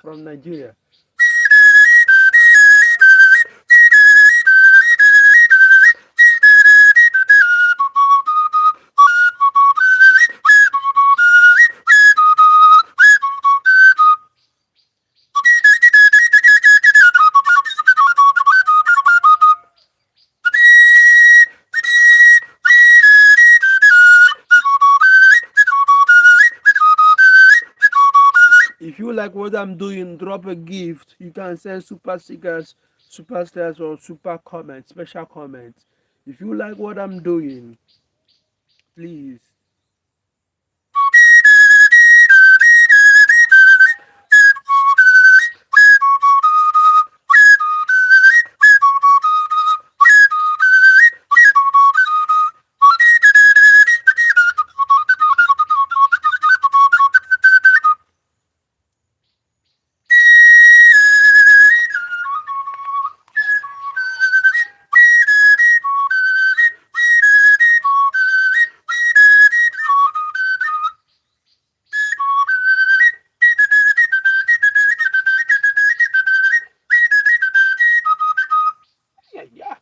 from Nigeria. If you like what I'm doing, drop a gift. You can send super stickers, super stars, or super comments, special comments. If you like what I'm doing, please. Yeah, yeah.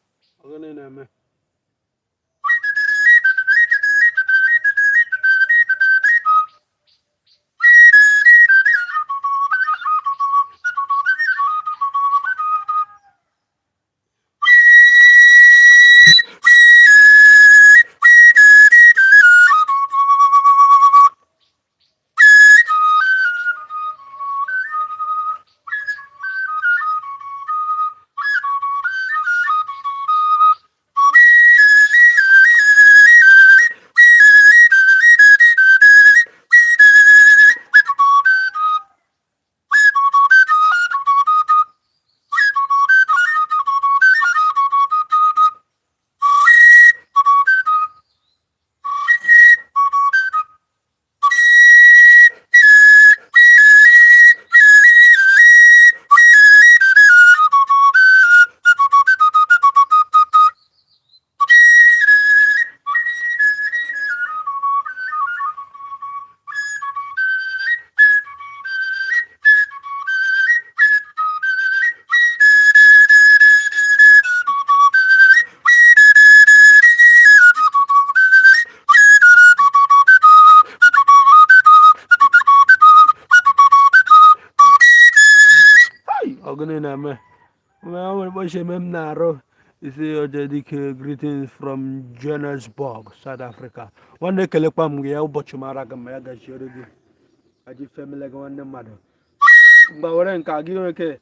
Hi, Ogunename. Well, what's your name, Naro? You see your dedicated greetings from Johannesburg, South Africa. One day, Kelekpam, ya ubochi maraga mayaga shirigi. Aji family ga one mother. But what then, Kagi, okay.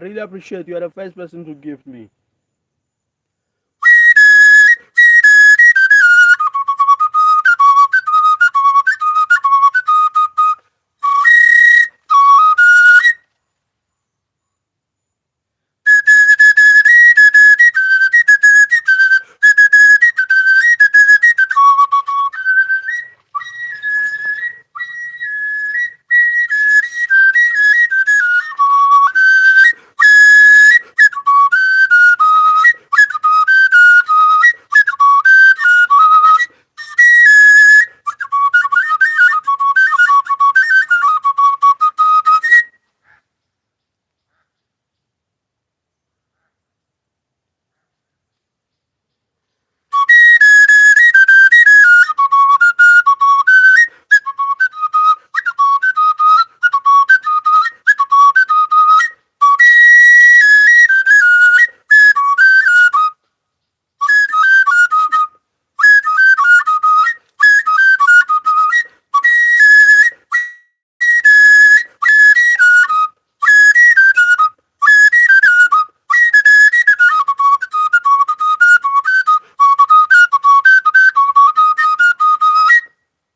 really appreciate you. Are the first person to gift me.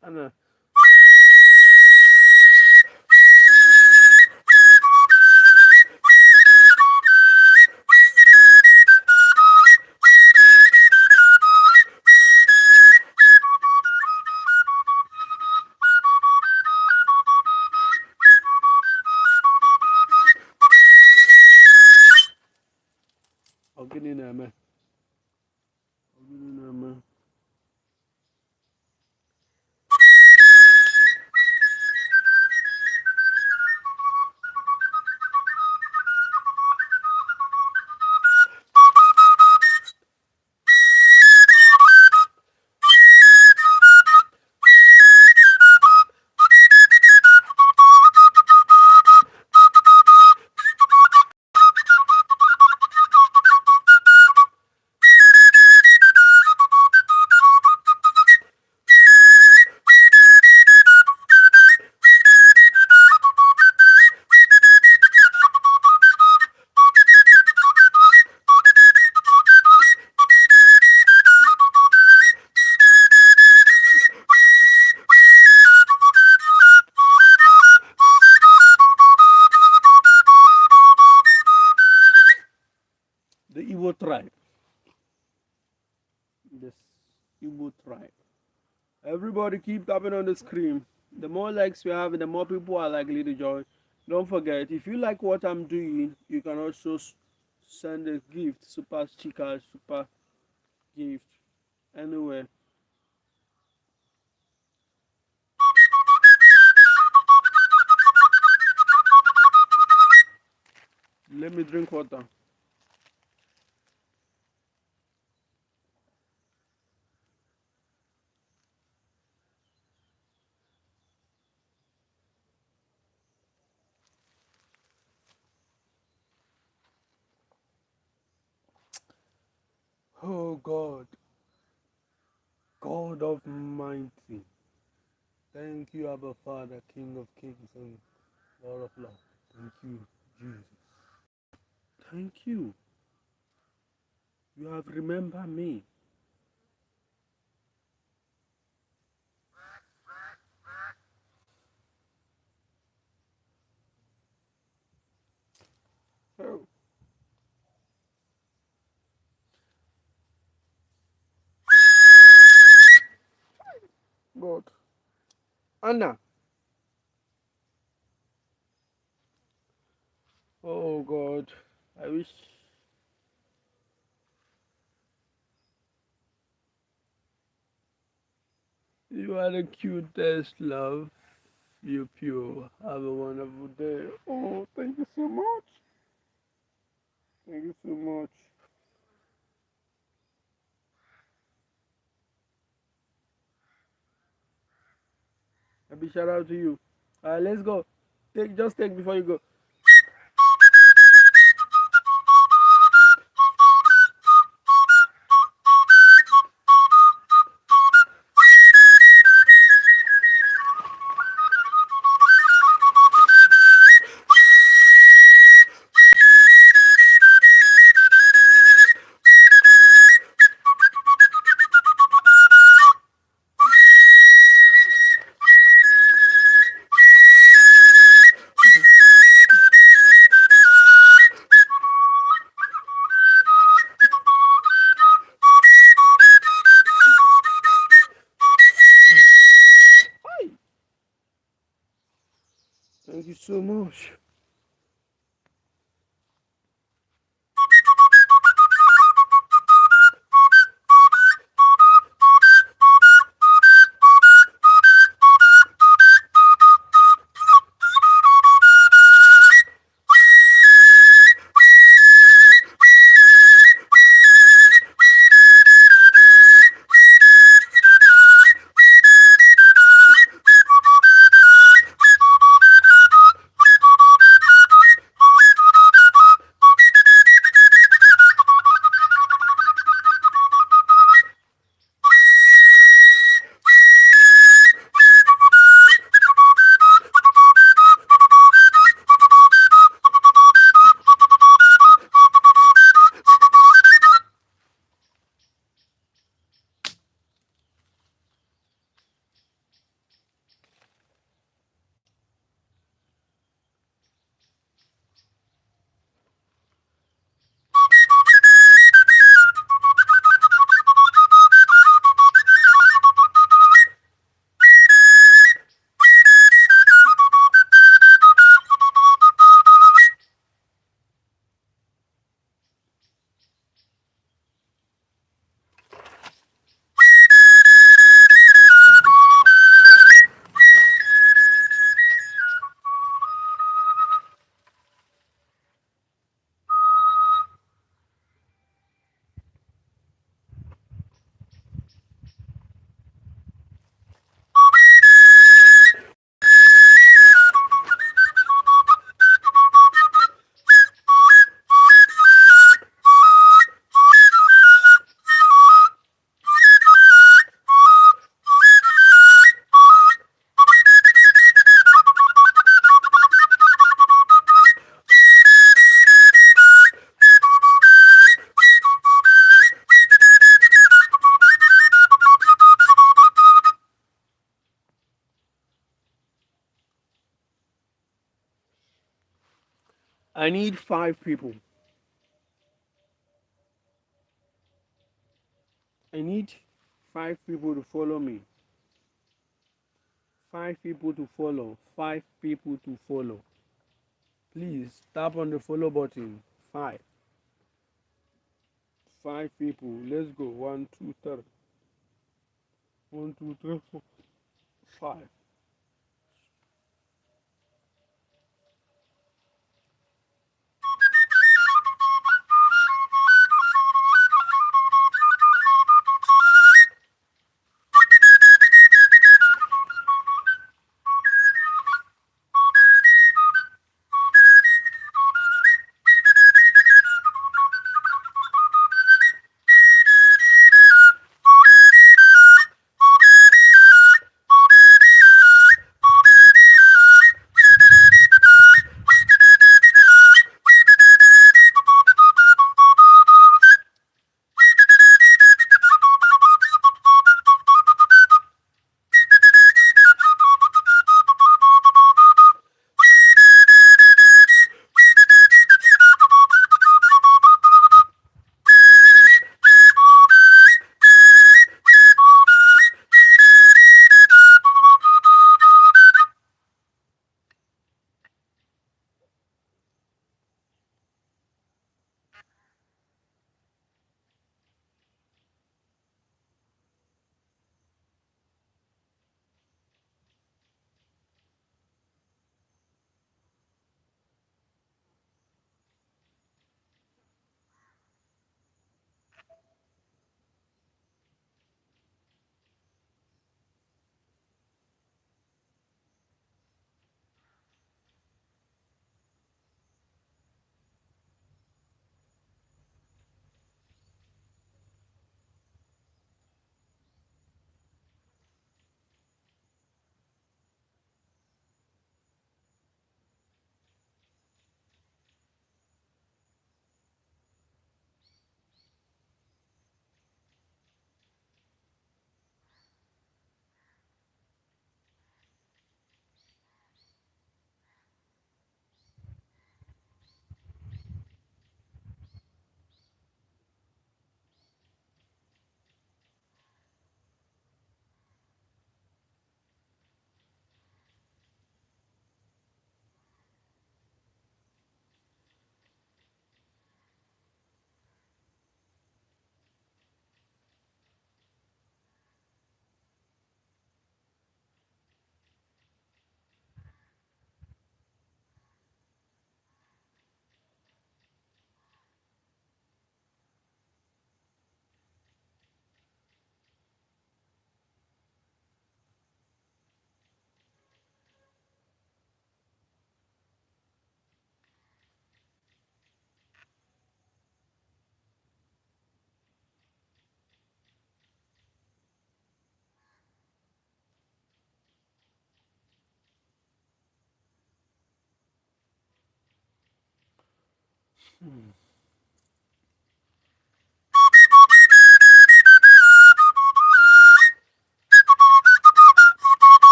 Anna. Ogini na-eme. Ogini na-eme. The Igbo tribe. This Igbo tribe. Everybody keep tapping on the screen. The more likes we have, the more people are likely to join. Don't forget, if you like what I'm doing, you can also send a gift, super sticker, super gift, anywhere. Let me drink water. Oh God, God Almighty. Thank you, Abba Father, King of Kings and Lord of Lords. Thank you, Jesus. Thank you. You have remembered me. Oh, God. Anna. Oh, God. I wish you are the cutest, love. You pure. Have a wonderful day. Oh, thank you so much. Thank you so much. A big shout out to you. Let's go. Just take before you go. I need 5 people. I need 5 people to follow me. 5 people to follow. 5 people to follow. Please tap on the follow button. Five. 5 people. Let's go. One, two, three. 1, 2, 3, 4, 5.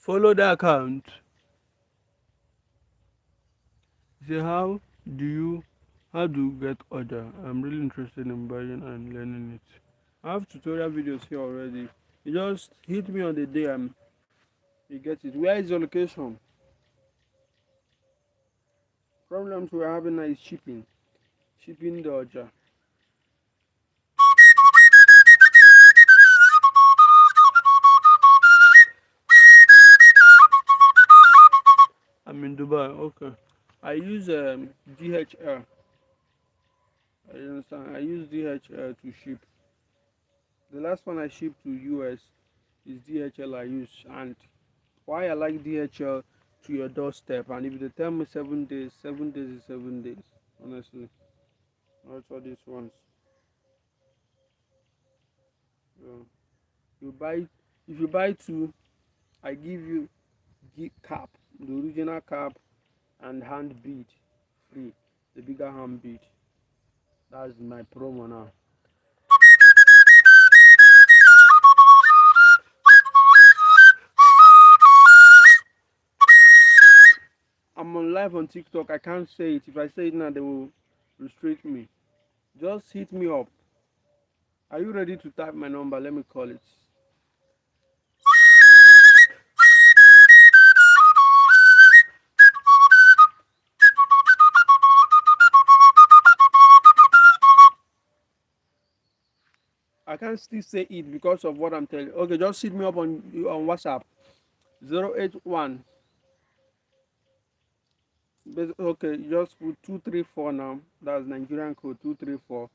Follow the account. Say how do you get order? I'm really interested in buying and learning it. I have tutorial videos here already. You just hit me on the DM. You get it. Where is your location? Problems we're having now is shipping. Shipping the order. I'm in Dubai. Okay. I use DHL. I understand. I use DHL to ship. The last one I shipped to US is DHL I use. And why I like DHL to your doorstep. And if they tell me 7 days, 7 days is 7 days. Honestly. Not all these ones. Yeah. You buy if you buy two, I give you cap, the original cap and hand bead free. The bigger hand bead. That's my promo now. I'm on live on TikTok. I can't say it. If I say it now, they will restrict me. Just hit me up. Are you ready to type my number? Let me call it. I can't still say it because of what I'm telling you. Okay, just hit me up on WhatsApp. 081. Okay, just put 234 now. That's Nigerian code 234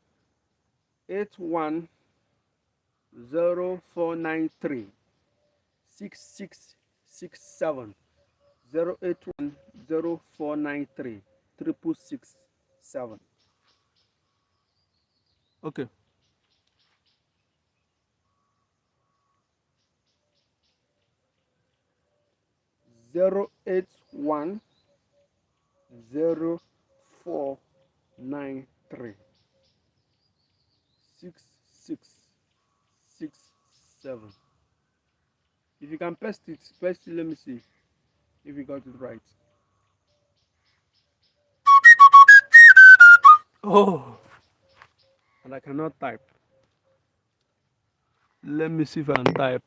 810493 6667 0810493 6667. Okay. 0810 6667. If you can paste it, let me see if you got it right. Oh, and I cannot type. Let me see if I can type.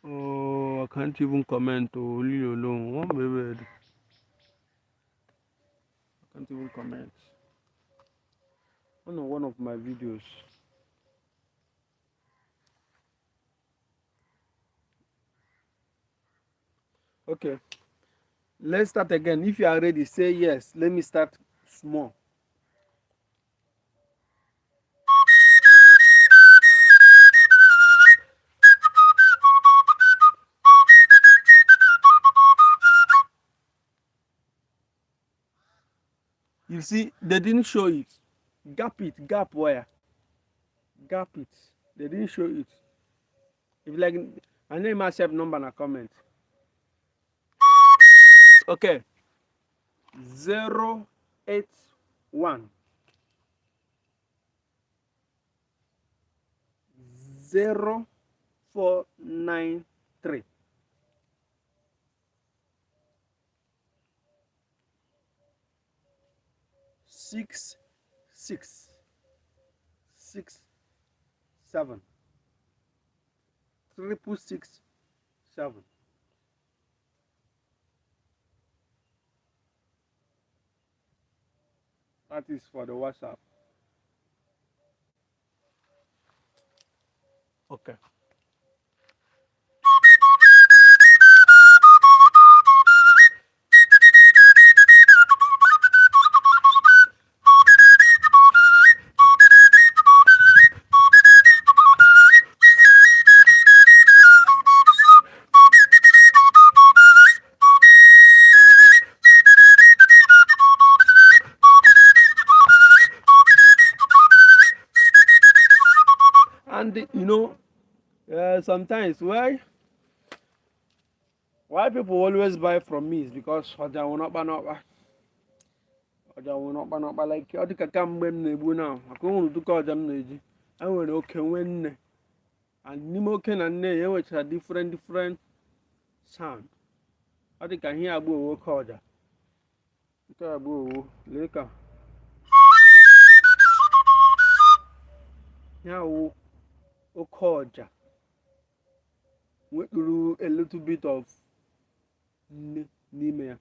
Oh, I can't even comment. Oh, leave alone. One baby. I can't even comment. On one of my videos. Okay. Let's start again. If you are ready, say yes. Let me start small. You see, they didn't show it. Gap where? Gap it. They didn't show it. If you like, I name myself number in a comment. Okay. 081 0493 6667 6667. That is for the WhatsApp. Okay. And sometimes why people always buy from me is because ọjà will not ban up. Ọjà will not ban up. Like ọ dịka kamgbe m na-egbu now. Maka o nwere duka ọjà m na-eji. Enwere oke nwe nne. and n'ime oke na nne ya enwechara different sound. Ọ dị ka ihe agba owo oke ọja. Nke agba owo lee ka ihe awụ oke ọja nwekpuru a little bit of nne n'ime ya.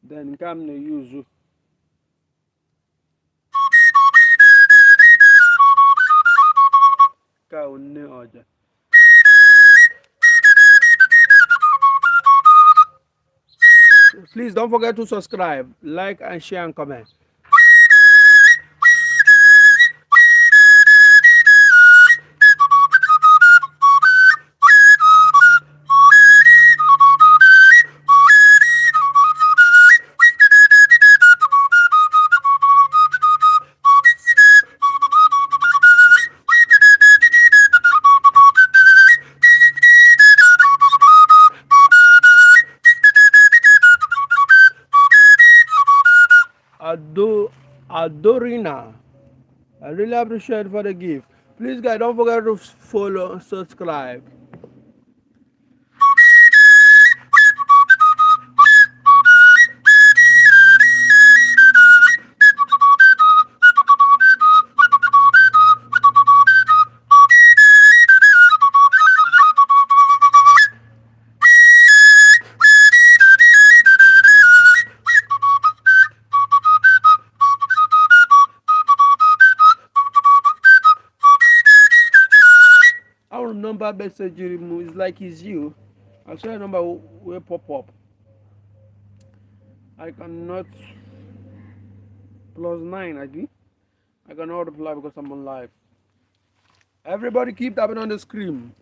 Then nke a m na-eyuzu ka nne ọja. Please don't forget to subscribe, like and share and comment. Adorina, I really appreciate for the gift. Please guys, don't forget to follow, subscribe. Our number message is like it's you. I saw a number will pop up. I cannot +9 again. I cannot reply because I'm on live. Everybody keep tapping on the screen.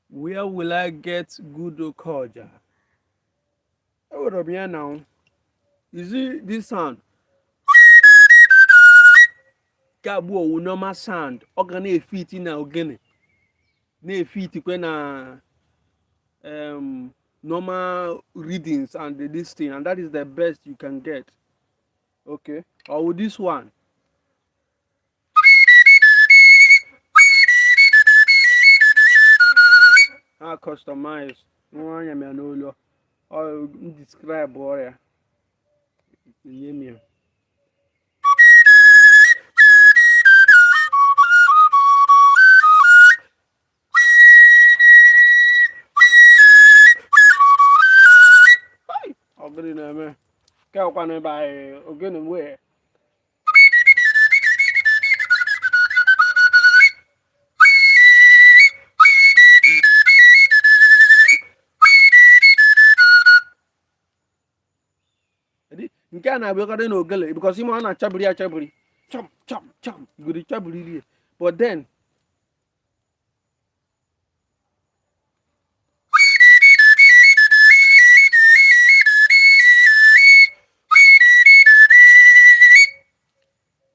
Where will I get good okoja? What up here now? You see this sound? Kabu normal sound. Ogane fit na ogene. Na fit na normal readings and this thing, and that is the best you can get. Okay. Or with this one. I customize. No one or describe or yeah. Ogene na me. Ka kwa na ba ogene we. Nke a na-abịakarị n'ogele because ime ọ na-achabiri cham guri chabiri. But then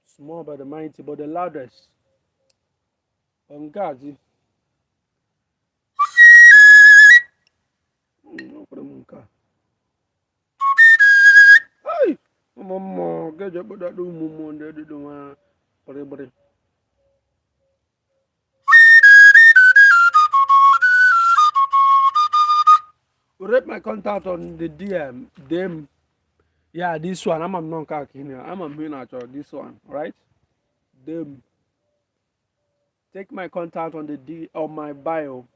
small but the mighty, but the loudest. On Gazi. Hey! Mama, get up with that room, they don't want to. Rate my contact on the DM. Them. Yeah, this one. I'm not talking here. I'm a miniature. This one, right? Them. Take my contact on the on my bio.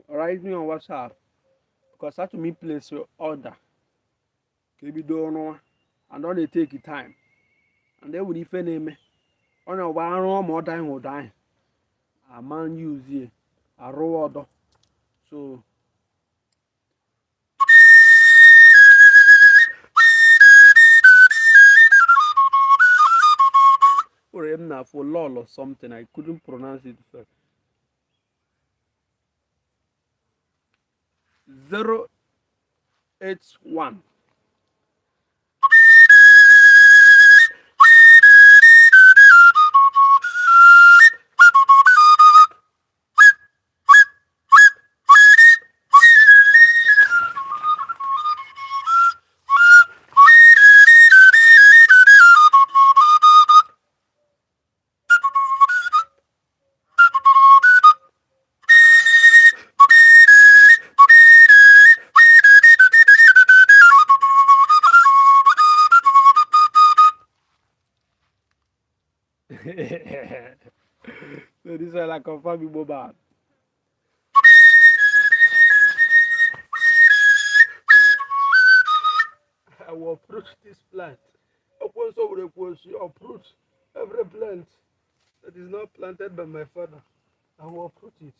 Write me on WhatsApp. because I to me place your order. Can be done and don't they take your time. And then when you name on a one more time or die. A man use here a raw order. So for him now for lol or something, I couldn't pronounce it first. 081. So this one I confirm you mobile. I will approach this plant. Also will approach every plant that is not planted by my father. I will approach it.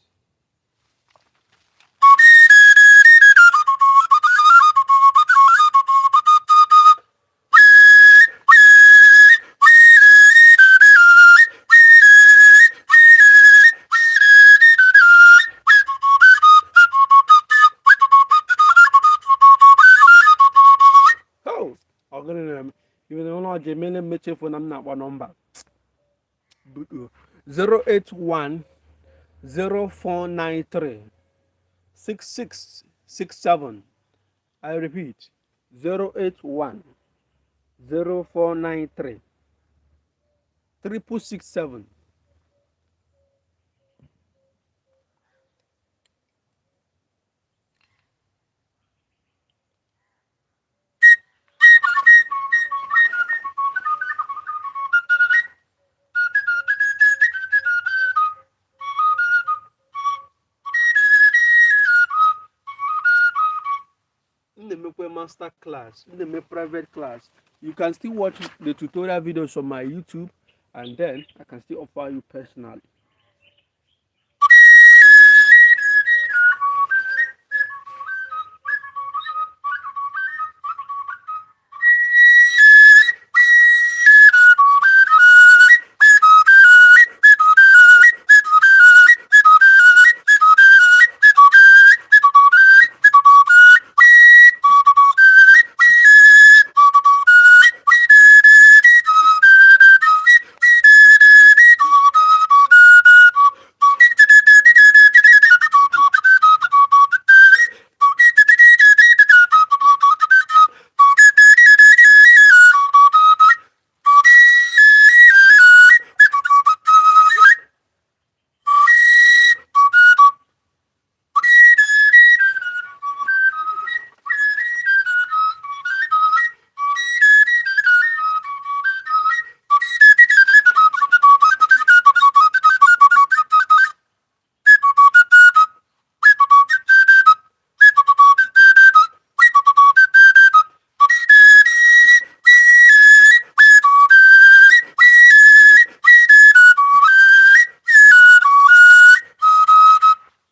Oh, I'm gonna even though I'm Jamaican Mitchell phone, I'm not one number. 081 0493 6667. I repeat 081 0493 6667. In the master class, in the private class, you can still watch the tutorial videos on my YouTube, and then I can still offer you personally.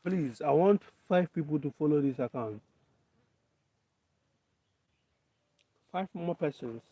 Please, I want 5 people to follow this account. 5 more persons.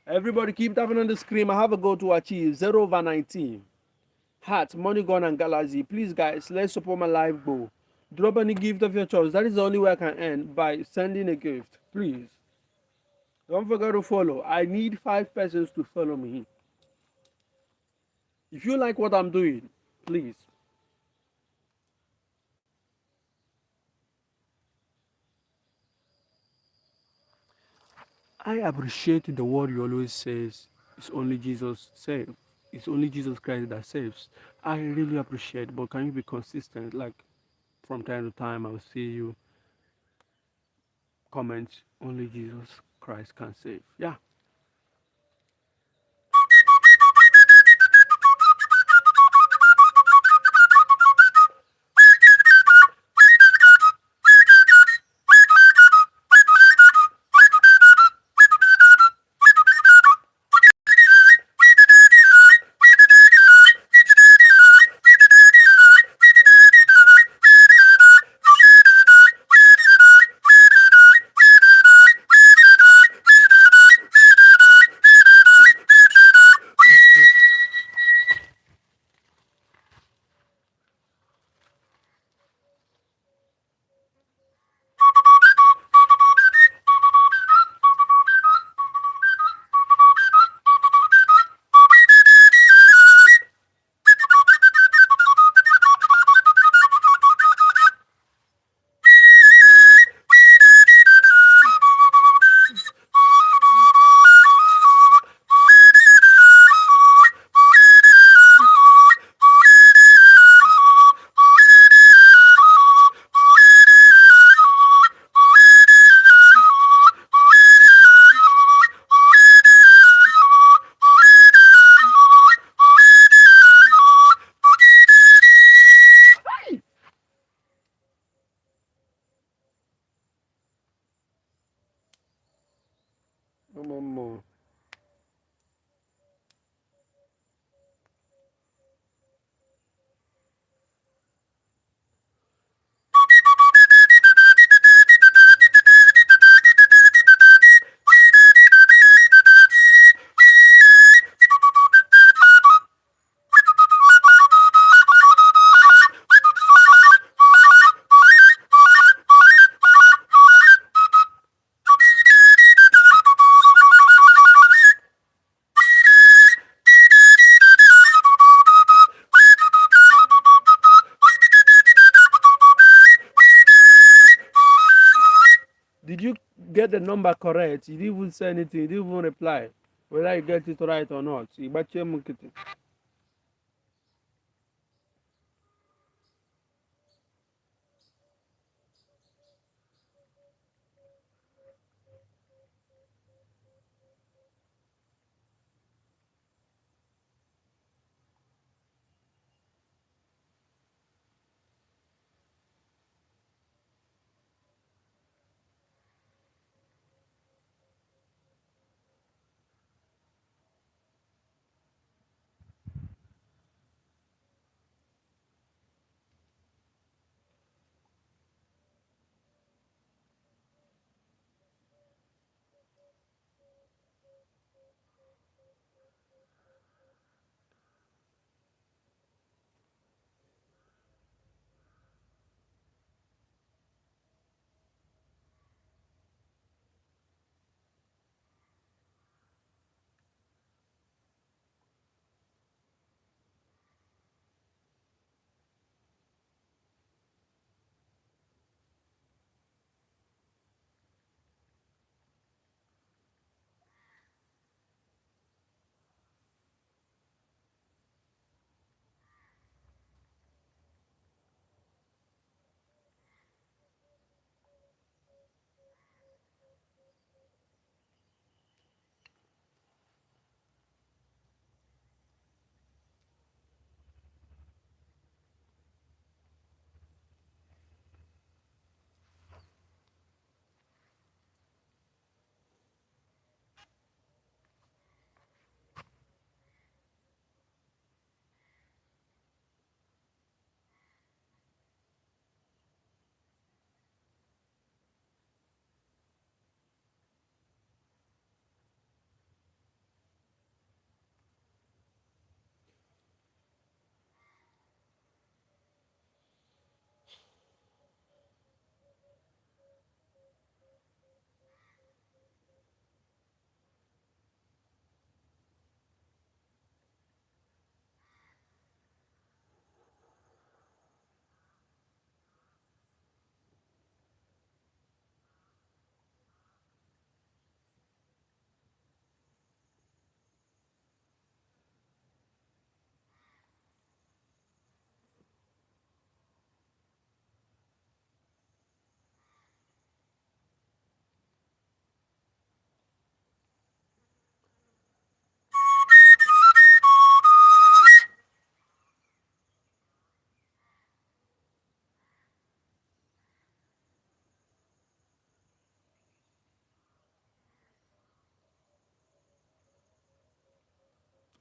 Everybody keep tapping on the screen. I have a goal to achieve 0/19. Heart, Money Gun, and Galaxy. Please, guys, let's support my live goal. Drop any gift of your choice. That is the only way I can earn, by sending a gift. Please. Don't forget to follow. I need 5 persons to follow me. If you like what I'm doing, please. I appreciate the word you always says. It's only Jesus saves. It's only Jesus Christ that saves. I really appreciate, but can you be consistent? Like from time to time, I'll see you comment. Only Jesus Christ can save. Yeah. No more. Did you get the number correct? You didn't even say anything. You didn't even reply. Whether you get it right or not.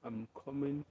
I'm coming.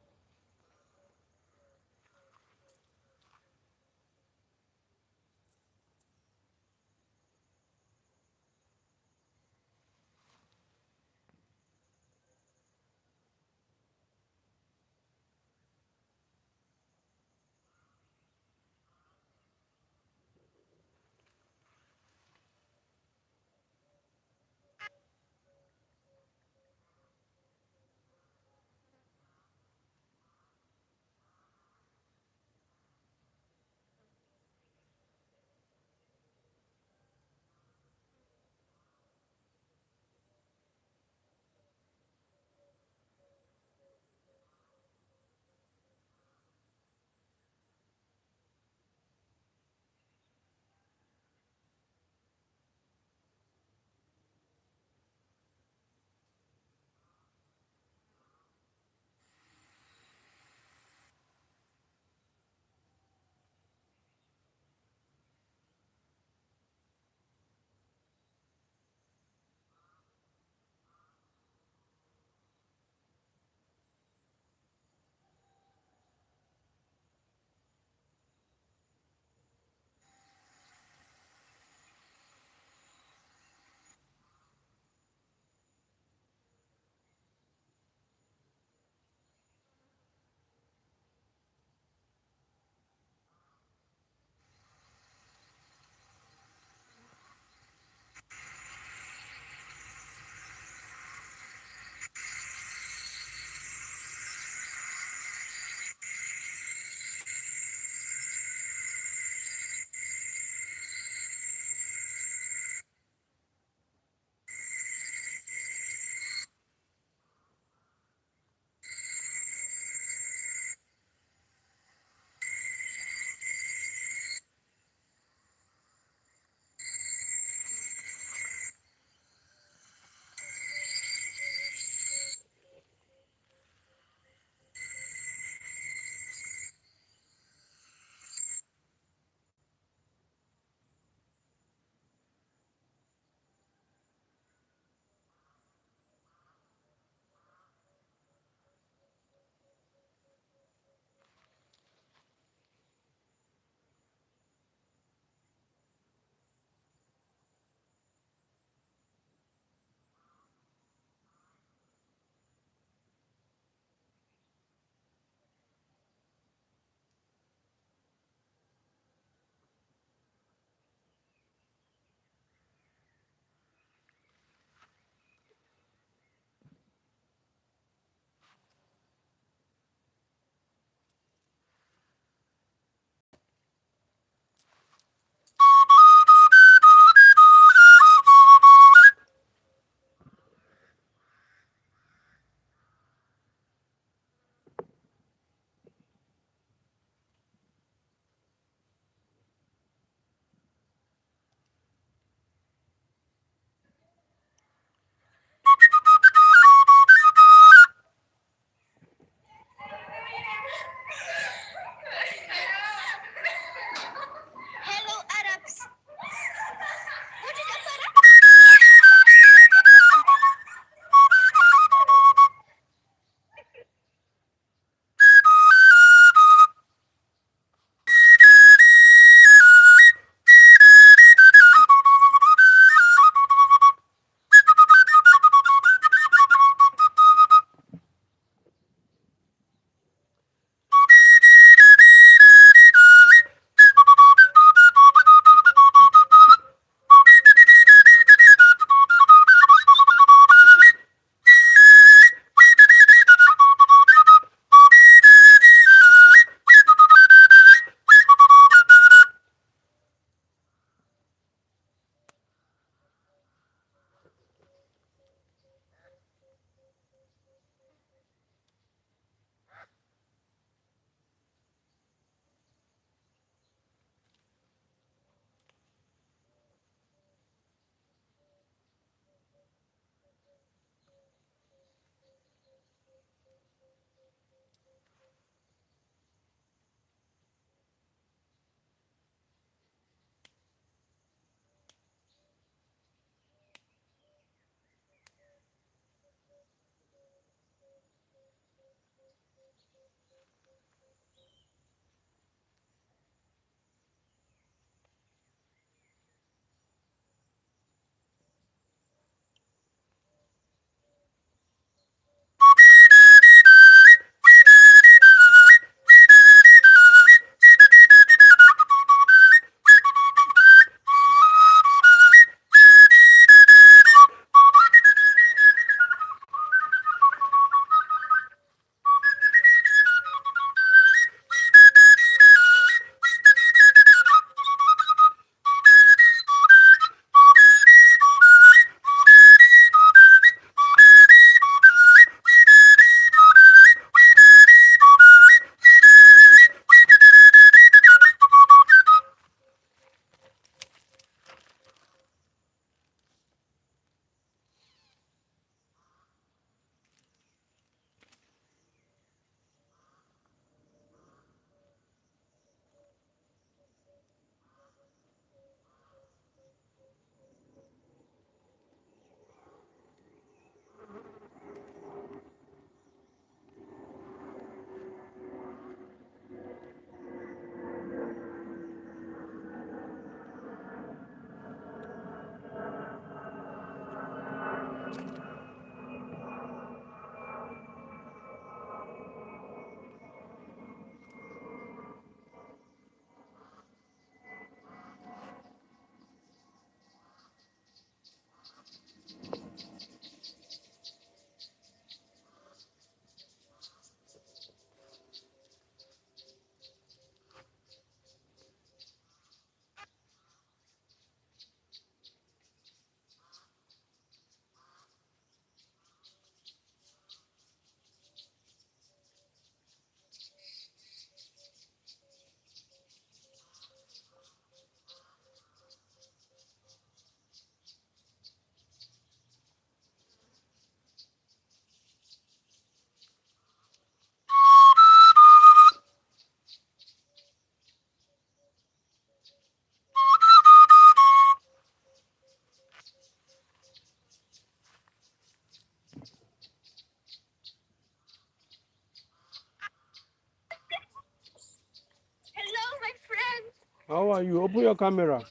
How are you? Open your camera. No,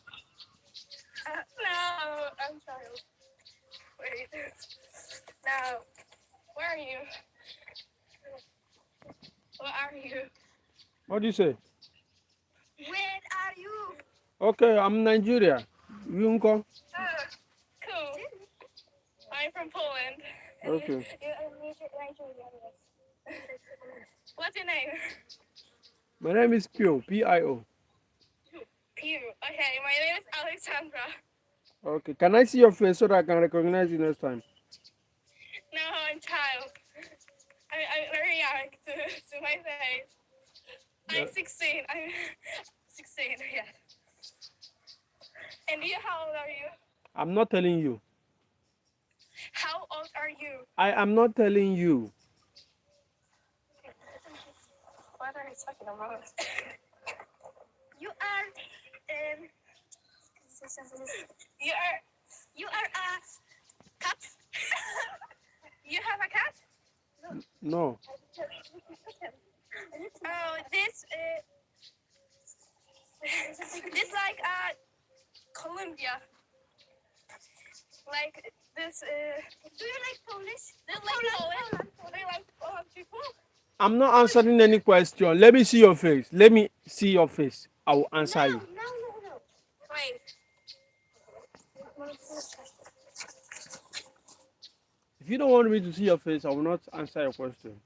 I'm sorry. Wait. No. Where are you? What are you? What do you say? Where are you? Okay, I'm Nigeria. You unko? Cool. I'm from Poland. Okay. What's your name? My name is Pio. P-I-O. Pew. Okay, my name is Alexandra. Okay. Can I see your face so that I can recognize you next time? No, I'm child. I'm very young to my face. I'm Yeah. 16. I'm 16, yeah. And you, how old are you? I'm not telling you. How old are you? I am not telling you. What are you talking about? You are, you are a cat? You have a cat? No. Oh, this like Colombia. Like this. Do you like Polish? Do you like Poland? Do you like Poland people? I'm not answering any question. Let me see your face. Let me see your face. I will answer you. No. Wait. If you don't want me to see your face, I will not answer your question.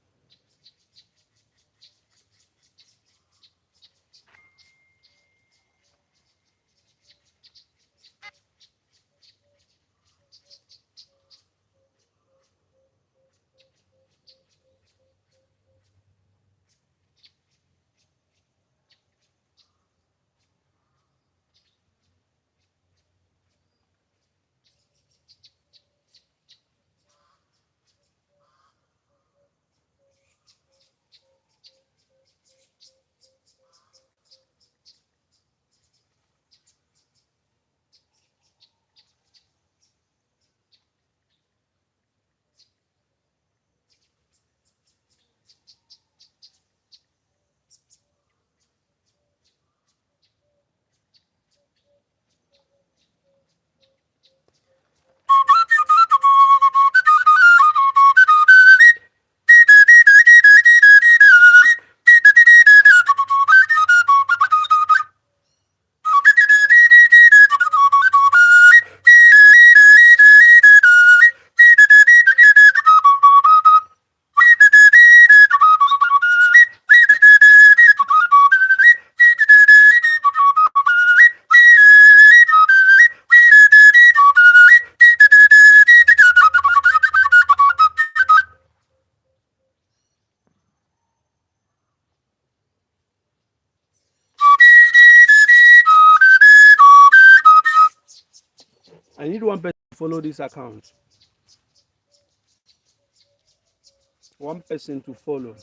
I need one person to follow this account. One person to follow.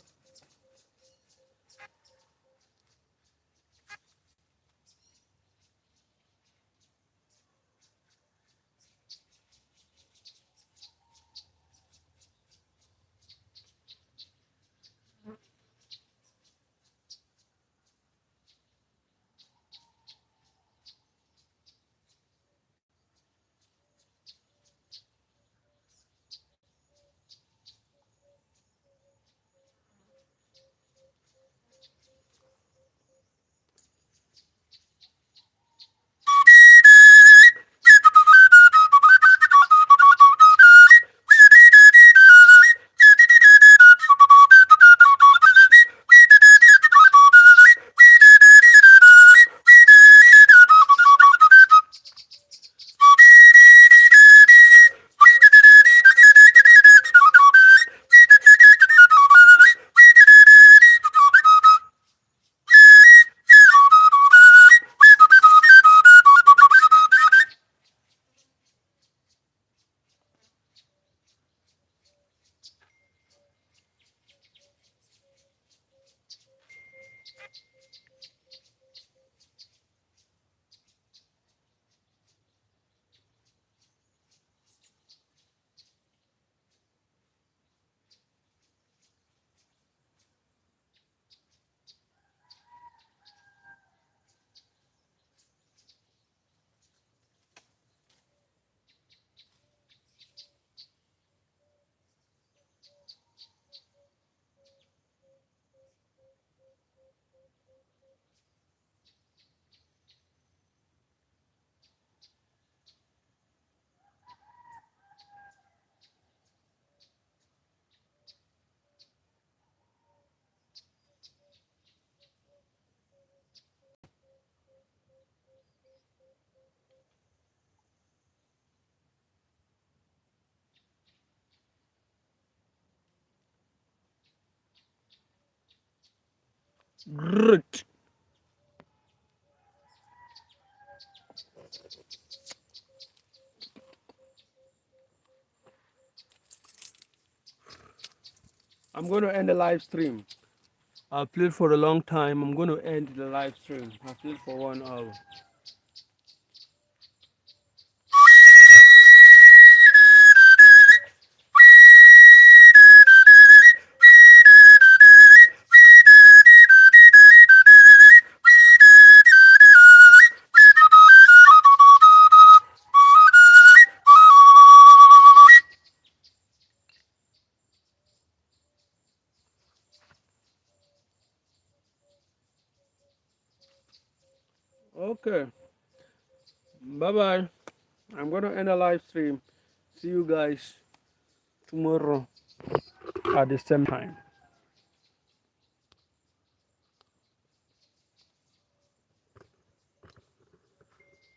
Great. I'm going to end the live stream. I've played for a long time. I'm going to end the live stream. I played for 1 hour. Okay. Bye bye. I'm going to end the live stream. See you guys tomorrow at the same time.